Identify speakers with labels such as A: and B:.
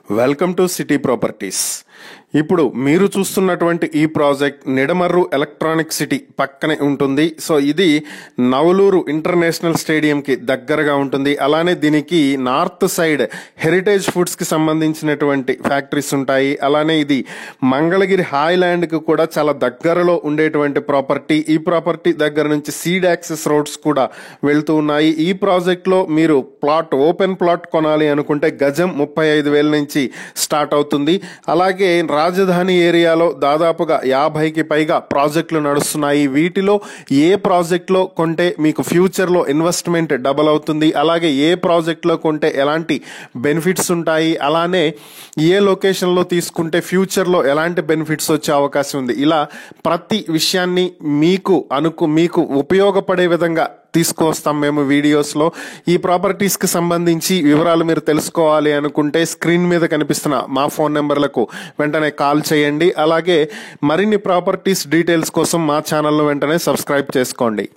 A: Welcome to city properties. ఇప్పుడు మీరు చూస్తున్నటువంటి ఈ ప్రాజెక్ట్ నిడమర్రు ఎలక్ట్రానిక్ సిటీ పక్కనే ఉంటుంది. సో ఇది నవలూరు ఇంటర్నేషనల్ స్టేడియంకి దగ్గరగా ఉంటుంది. అలానే దీనికి నార్త్ సైడ్ హెరిటేజ్ ఫుడ్స్కి సంబంధించినటువంటి ఫ్యాక్టరీస్ ఉంటాయి. అలానే ఇది మంగళగిరి హాయ్లాండ్కి కూడా చాలా దగ్గరలో ఉండేటువంటి ప్రాపర్టీ. ఈ ప్రాపర్టీ దగ్గర నుంచి సీడ్ యాక్సెస్ రోడ్స్ కూడా వెళ్తూ ఉన్నాయి. ఈ ప్రాజెక్ట్లో మీరు ఓపెన్ ప్లాట్ కొనాలి అనుకుంటే గజం 35,000 నుంచి స్టార్ట్ అవుతుంది. అలాగే రాజధాని ఏరియాలో దాదాపుగా 50కి పైగా ప్రాజెక్టులు నడుస్తున్నాయి. వీటిలో ఏ ప్రాజెక్ట్లో కొంటే మీకు ఫ్యూచర్లో ఇన్వెస్ట్మెంట్ డబల్ అవుతుంది, అలాగే ఏ ప్రాజెక్ట్లో కొంటే ఎలాంటి బెనిఫిట్స్ ఉంటాయి, అలానే ఏ లొకేషన్లో తీసుకుంటే ఫ్యూచర్లో ఎలాంటి బెనిఫిట్స్ వచ్చే అవకాశం ఉంది, ఇలా ప్రతి విషయాన్ని మీకు ఉపయోగపడే విధంగా తీసుకొస్తాం మేము వీడియోస్లో. ఈ ప్రాపర్టీస్కి సంబంధించి వివరాలు మీరు తెలుసుకోవాలి అనుకుంటే స్క్రీన్ మీద కనిపిస్తున్న మా ఫోన్ నెంబర్లకు వెంటనే కాల్ చేయండి. అలాగే మరిన్ని ప్రాపర్టీస్ డీటెయిల్స్ కోసం మా ఛానల్ను వెంటనే సబ్స్క్రైబ్ చేసుకోండి.